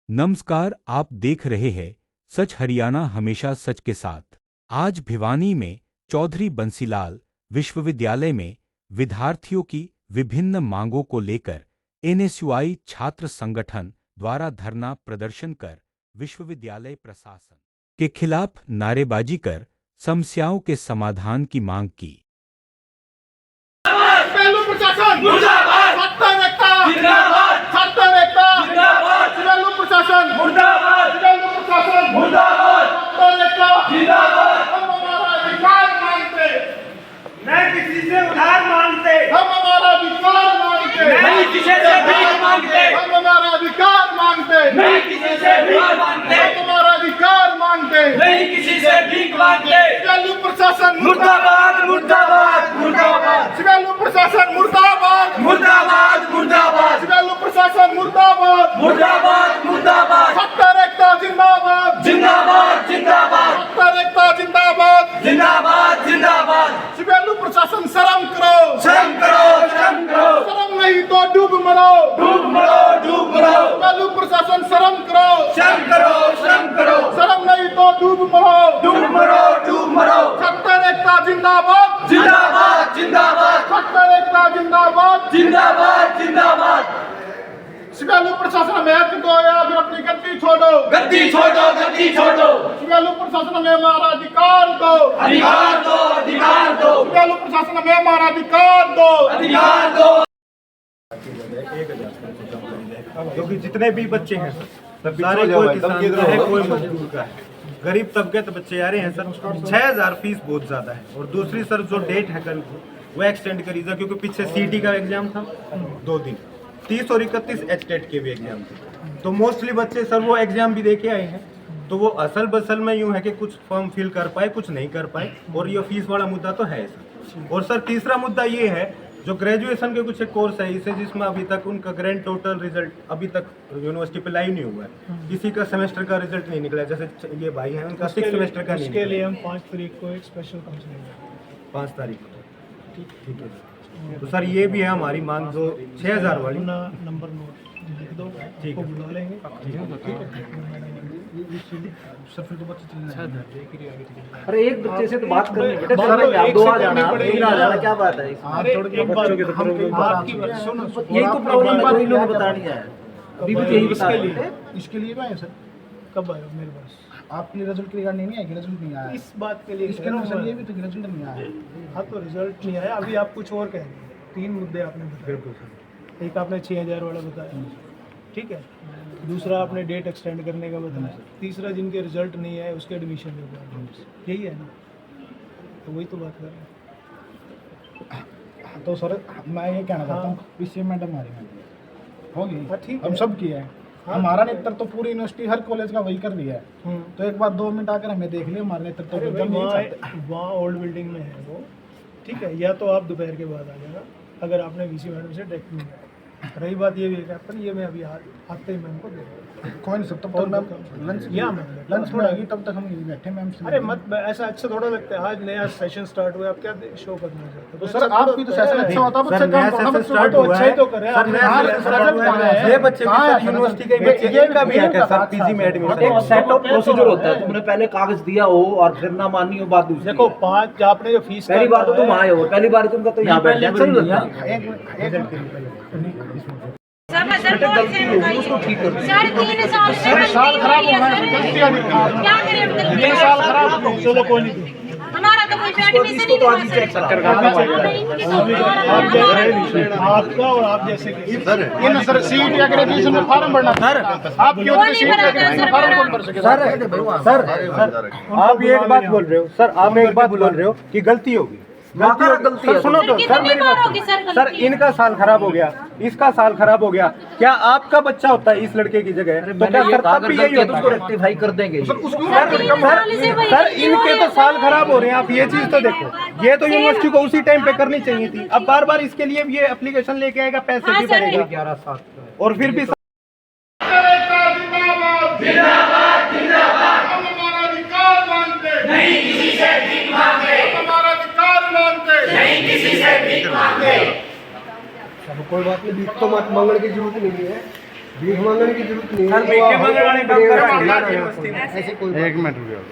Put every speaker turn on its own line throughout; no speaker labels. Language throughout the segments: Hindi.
नमस्कार, आप देख रहे हैं सच हरियाणा हमेशा सच के साथ। आज भिवानी में चौधरी बंसीलाल विश्वविद्यालय में विद्यार्थियों की विभिन्न मांगों को लेकर एनएसयूआई छात्र संगठन द्वारा धरना प्रदर्शन कर विश्वविद्यालय प्रशासन के खिलाफ नारेबाजी कर समस्याओं के समाधान की मांग की।
प्रशासन मुर्दाबाद, सत्ता नेता जिंदाबाद, सत्ता नेता जिंदाबाद, जिला प्रशासन मुर्दाबाद, जिला प्रशासन मुर्दाबाद, सत्ता नेता जिंदाबाद। हम हमारा अधिकार मांगते, नहीं किसी से उधार मांगते, हम हमारा अधिकार मांगते, नहीं किसी से भीख मांगते, हम हमारा अधिकार मांगते, नहीं किसी से भीख मांगते, हम हमारा अधिकार मांगते, नहीं किसी से भीख मांगते। जिला प्रशासन मुर्दाबाद, मुर्दाबाद, मुर्दाबाद, जिला प्रशासन मुर्दाबाद, मुर्दाबाद, मुर्दाबाद, जिला प्रशासन मुर्दाबाद, मुर्दाबाद, मुर्दाबाद, सत्ता नेता जिंदाबाद, जिंदाबाद, जिंदाबाद, सत्ता नेता जिंदाबाद, जिंदाबाद, जिंदाबाद। जिला प्रशासन शर्म करो, शर्म करो, शर्म करो, शर्म नहीं तो डूब मरो, डूब मरो, डूब मरो। जिला प्रशासन शर्म करो, शर्म करो, शर्म करो, शर्म नहीं तो डूब मरो, डूब मरो, डूब मरो। सत्ता नेता जिंदाबाद, जिंदाबाद, जिंदाबाद, सत्ता नेता जिंदाबाद, जिंदाबाद, जिंदाबाद। शिकालू प्रशासन में हक दो या फिर अपनी गद्दी छोड़ो, गद्दी छोड़ो, गद्दी छोड़ो। शिकालू प्रशासन में हमारा अधिकार दो, अधिकार दो, अधिकार दो। शिकालू प्रशासन में हमारा अधिकार दो, अधिकार दो।
क्योंकि जितने भी बच्चे हैं सर सारे कोई किसान का है, कोई मजदूर का है, गरीब तबके के बच्चे आ रहे हैं सर। 6000 फीस बहुत ज़्यादा है। और दूसरी सर जो डेट है कल वो एक्सटेंड करी जा, क्योंकि पीछे सीटी का एग्जाम था 2 दिन, 30 और 31 एचटेट के भी एग्जाम थे। तो मोस्टली बच्चे सर वो एग्जाम भी देके आए हैं। तो वो असल बसल में यूँ है कि कुछ फॉर्म फिल कर पाए, कुछ नहीं कर पाए। और ये फीस वाला मुद्दा तो है सर। और सर तीसरा मुद्दा ये है, जो ग्रेजुएशन के कुछ एक कोर्स है इसे, जिसमें अभी तक उनका ग्रैंड टोटल रिजल्ट अभी तक यूनिवर्सिटी पे लाइव नहीं हुआ है। किसी का सेमेस्टर का रिजल्ट नहीं निकला, जैसे ये भाई हैं उनका 6 सेमेस्टर का नहीं।
उसके लिए हम 5 तारीख को एक स्पेशल काउंसलिंग
5 तारीख को ठीक है। तो सर ये भी है हमारी मांग, जो 6000 वाली
नंबर नोट लिख दो, ठीक है, बुला लेंगे। सर फिर तो बच्चे चलना।
अरे एक बच्चे से तो बात करनी बेटा, आप 2 आ जाना, 3 आ जाना, क्या बात है? यही तो प्रॉब्लम है, कोई लोग बता नहीं है। अभी भी यही बता रहे हैं।
इसके लिए आए सर, कब आए मेरे पास? आपके लिए रिजल्ट के रिगार्डिंग नहीं आया, रिजल्ट नहीं आया इस बात के लिए। इसके लिए सर ये भी तो रिजल्ट नहीं आया। हाँ तो रिजल्ट नहीं आया, अभी आप कुछ और कहेंगे। 3 मुद्दे आपने बताए। बिल्कुल सर। एक आपने 6000 वाला बताया, ठीक है। दूसरा आपने डेट एक्सटेंड करने का बताया। तीसरा जिनके रिजल्ट नहीं आए उसके एडमिशन होगा, यही है ना? तो वही तो बात कर रहे हैं। तो सर मैं ये कहना चाहता हूँ, पीछे मैडम हमारी होगी, ठीक, हम सब किया है। हमारा नेतृत्व तो पूरी यूनिवर्सिटी हर कॉलेज का वही कर दिया है। तो एक बार 2 मिनट आकर हमें देख लिया, हमारे नेतृत्व वहाँ ओल्ड बिल्डिंग में है वो, ठीक है। या तो आप दोपहर के बाद आ जाना, अगर आपने वीसी मैडम से डायरेक्ट नहीं किया। रही बात ये भी है, ये मैं अभी आते ही मैम को दे कोई नहीं सकता, तो मैम लंच में आएगी तब तक हम यहीं बैठे मैम से। अरे मत, ऐसा अच्छा थोड़ा लगता है। आज नया सेशन स्टार्ट हुआ, आप क्या शो करना चाहते हो? तो सर आप भी तो सेशन अच्छा होता है, बच्चे काम करना स्टार्ट हुआ है तो कर रहे हैं। ये बच्चे भी यूनिवर्सिटी के बच्चे, ये का भी है क्या सर? पीजी में एडमिशन
एक सेट ऑफ प्रोसीजर होता है, तुमने पहले कागज दिया हो और फिर ना मानी हो, बात दूसरी।
देखो 5 आपने जो फीस,
पहली बार तो तुम आए हो, पहली बार तुमका तो यहाँ बैठ जाना नहीं लगता।
उसको ठीक कर सर 3 साल खराब हो गए, क्या करें अब तक?
3 साल खराब हो, चलो कोई नहीं।
हमारा तो कोई एडमिशन ही नहीं
आपका और आप जैसे सर सीट या ग्रेजुएशन में फॉर्म भरना सर, आप क्यों सीट फॉर्म कौन भर सके?
सर आप ये एक बात बोल रहे हो सर, आप एक बात बोल रहे हो कि गलती होगी, गलती है। सुनो तो सर मेरी बात, सर इनका साल खराब हो गया, इसका साल खराब हो गया, क्या आपका बच्चा होता है इस लड़के की जगह? तो क्या सर तब भी यही होता है?
उसको रेक्टिफाई कर देंगे
सर इनके तो साल खराब हो रहे हैं, आप ये चीज तो देखो। ये तो यूनिवर्सिटी को उसी टाइम पे करनी चाहिए थी। अब बार बार इसके लिए ये एप्लीकेशन लेके आएगा, पैसे भी भरेगा 11/7 और फिर भी
कोई बात नहीं, भीख तो मत मांगने की जरूरत नहीं है।
भीख मांगने की जरूरत नहीं
सर, भीख के मांगने वाले काम कर रहे हैं।
ऐसे कोई एक मिनट रुक जाओ।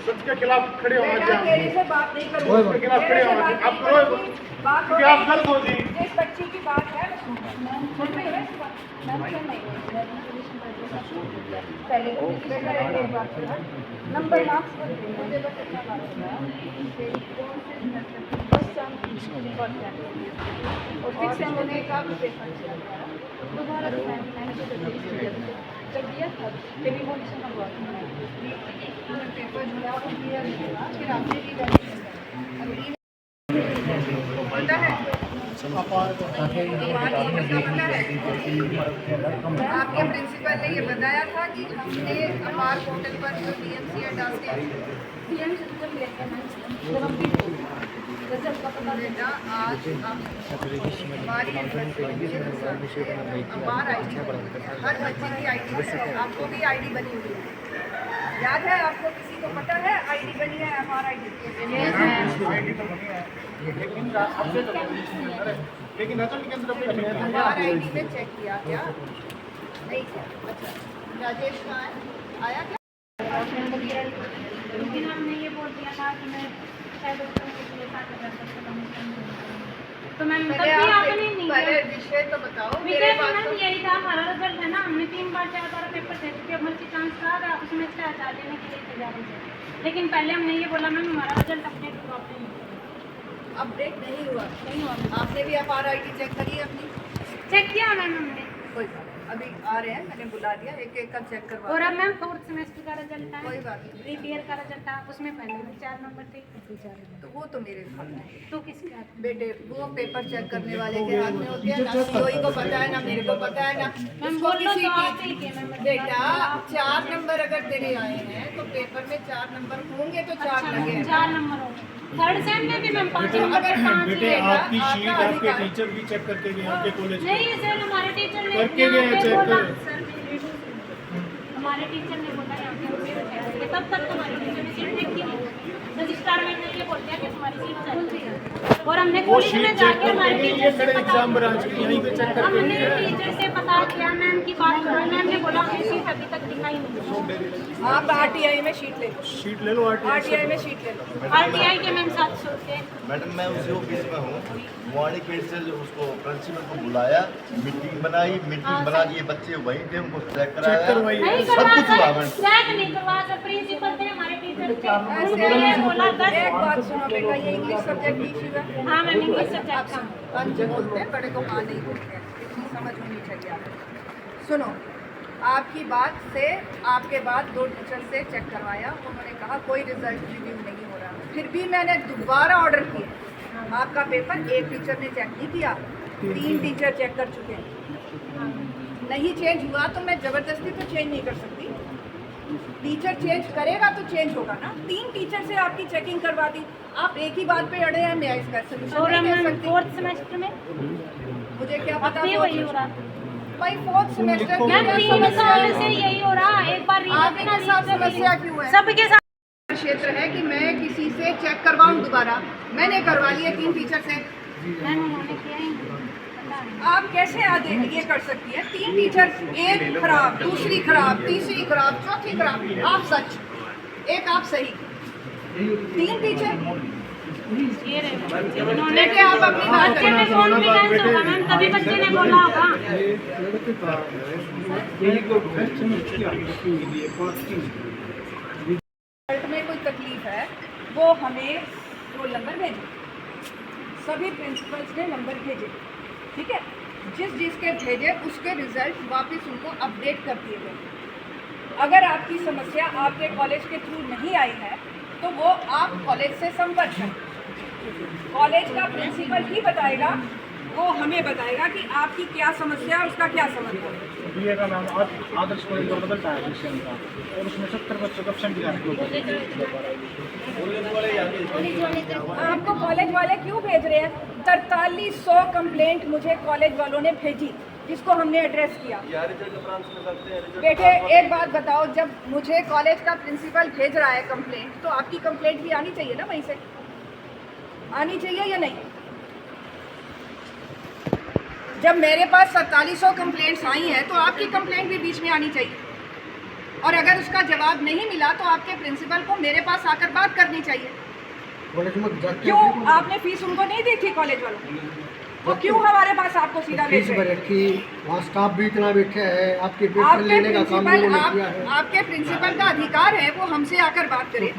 सच के खिलाफ खड़े होना चाहिए।
तेरे से बात नहीं करूंगी।
सच के खिलाफ खड़े होना चाहिए। आप करो
बात
क्योंकि आप गलत हो जी।
जिस बच्ची की बात है पहले तो नंबर मार्क्स पर मुझे बस इतना बात है और फिर से मैंने कहा पेपर दोबारा जब दिया था टेलीफोन हुआ पेपर जुड़ा और दिया फिर आपने भी पता है आपके प्रिंसिपल ने ये बताया था कि हमने अपार पोर्टल पर जो DMC डाल के बेटा आज हमारी अपार ID हर बच्चे की ID आपको भी ID बनी हुई है। याद है आपको? किसी को पता है ID बनी है अपार ID?
लेकिन रिजल्ट के अंदर अपने
अपार ID में चेक किया क्या? नहीं किया। अच्छा, राजेश कहाँ है? आया क्या?
लेकिन हमने ये बोल दिया था कि मैं शायद तो मैम तब भी आपने नहीं
पहले
किया।
विषय तो बताओ।
विषय
मेरे
तो
पास
मैम
तो
यही था, हमारा रिजल्ट है ना, हमने 3 बार 4 बार पेपर दे चुके, अब मल्टी चांस का था, उसमें से हटा देने के लिए तैयार थे। लेकिन पहले हमने ये बोला मैम हमारा रिजल्ट अपडेट हुआ
अपडेट नहीं हुआ। आपने भी अपार ID चेक करी है अपनी?
चेक किया मैम हमने।
कोई बात नहीं। अभी आ रहे हैं, मैंने बुला दिया, एक एक का चेक करवा।
और अब मैम 4th सेमेस्टर का रिजल्ट है,
कोई बात नहीं।
प्री ईयर का रिजल्ट था, उसमें पहले भी 4 नंबर थे, फिर 4 नंबर।
तो वो तो मेरे हाथ में है।
तो किसके हाथ में?
बेटे वो पेपर चेक करने वाले के हाथ में होते हैं ना। COE को पता है ना, मेरे को पता है ना।
मैम
इसको
बोल लो
किसी
तो आप
की
ठीक है मैम।
बेटा 4 नंबर अगर तेरे आए हैं तो पेपर में 4 नंबर होंगे तो 4
अच्छा
लगे।
4 नंबर हो गए। 3rd सेम में भी मैम 5 नंबर
अगर
5
बेटे
आपकी शीट आपके टीचर भी चेक करके गए आपके कॉलेज
नहीं सर, हमारे टीचर ने
करके गए
यहाँ पे
चेक
बोला,
कर।
सर हमारे टीचर ने बोला यहाँ पे उसे चेक करके, तब तक तुम्हारी टीचर ने सीट देखी नहीं। रजिस्ट्रार मैम ने ये बोल दिया कि तुम्हारी सीट चल है और हमने कॉलेज में जाके हमारे टीचर से
एग्जाम ब्रांच की यहीं पे चेक करके
हमने टीचर से पता किया, मैम की बात करी, मैम ने बोला हमें सीट अभी तक दिखाई नहीं।
आप RTI में शीट ले लो।
शीट ले लो
RTI में शीट ले लो।
RTI के मैम 700 के।
मैडम मैं उसी ऑफिस में हूँ। वाणी पेट से जो उसको प्रिंसिपल को बुलाया, मीटिंग बनाई, मीटिंग बना दिए, बच्चे वहीं थे, उनको चेक कराया,
नहीं
सब
करवा
कुछ हुआ
सर,
मैडम।
चेक नहीं करवा सर, प्रिंसिपल थे हमारे टीचर थे, उन्होंने बोला
एक
10।
बात सुनो बेटा, ये इंग्लिश सब्जेक्ट इशू है।
हाँ मैम इंग्लिश
आप
सब्जेक्ट था।
पंच बोलते हैं, बड़े को माँ नहीं बोलते हैं। इतनी समझ होनी चाहिए आपको। सुनो, आपकी बात से आपके बाद 2 टीचर से चेक करवाया, उन्होंने कहा कोई रिजल्ट रिव्यू नहीं हो रहा। फिर भी मैंने दोबारा ऑर्डर किया। आपका पेपर एक टीचर ने चेक नहीं किया, 3 टीचर चेक कर चुके हैं। नहीं चेंज हुआ तो मैं ज़बरदस्ती तो चेंज नहीं कर सकती। टीचर चेंज करेगा तो चेंज होगा ना। 3 टीचर से आपकी चेकिंग करवा दी, आप एक ही बात पे अड़े हैं। मैं इसका सोल्यूशन
और
नहीं दे
मैम
सकती।
4th सेमेस्टर में
मुझे क्या पता
अब भी वही हो रहा है।
भाई 4th सेमेस्टर
मैम 3 साल से यही हो रहा है। एक बार
आपके साथ समस्या क्यों है?
सबके साथ
क्षेत्र है कि मैं किसी से चेक करवाऊं दोबारा। मैंने करवा लिए 3 टीचर से।
मैम उन्होंने किया ही नहीं। पता नहीं।
आप कैसे आगे ये कर सकती हैं? 3 टीचर, एक खराब, दूसरी खराब, तीसरी खराब, चौथी खराब, आप सच, एक आप सही, 3 टीचर।
ये रहे बच्चे, उन्होंने
देखिए आप अपनी बात
बच्चे में कॉन्फिडेंस होगा मैम, तभी बच्चे ने बोला होगा।
रिजल्ट में कोई तकलीफ है वो हमें रोल नंबर भेजे। सभी प्रिंसिपल्स ने नंबर भेजे, ठीक है। जिस जिसके भेजे उसके रिजल्ट वापस उनको अपडेट कर दिए गए। अगर आपकी समस्या आपके कॉलेज के थ्रू नहीं आई है तो वो आप कॉलेज से संपर्क करें। कॉलेज का प्रिंसिपल ही बताएगा, वो हमें बताएगा कि आपकी क्या समस्या है, उसका क्या समाधान है।
BA का नाम आदर्श कॉलेज का रिजल्ट आया विषय का, और उसमें 70 बच्चों का ऑप्शन दिया
आपको कॉलेज वाले क्यों भेज रहे हैं? 4300 कंप्लेंट मुझे कॉलेज वालों ने भेजी, जिसको हमने एड्रेस किया। बेटे एक बात बताओ, जब मुझे कॉलेज का प्रिंसिपल भेज रहा है कंप्लेंट, तो आपकी कंप्लेंट भी आनी चाहिए ना वहीं से। आनी चाहिए या नहीं? जब मेरे पास 4700 कंप्लेंट्स आई हैं तो आपकी कंप्लेंट भी बीच में आनी चाहिए, और अगर उसका जवाब नहीं मिला तो आपके प्रिंसिपल को मेरे पास आकर बात करनी चाहिए। क्यों आपने फीस उनको नहीं दी थी कॉलेज वालों को? वो क्यों हमारे पास आपको सीधा भेज रहे हैं?
वहाँ स्टाफ भी इतना बैठा है, आपके पेपर लेने का काम उन्होंने किया है।
आपके प्रिंसिपल का अधिकार है वो हमसे आकर बात करें,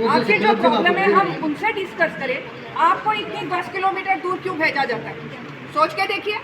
आपकी जो प्रॉब्लम है हम उनसे डिस्कस करें। आपको इतनी 10 किलोमीटर दूर क्यों भेजा जाता है? सोच के देखिए।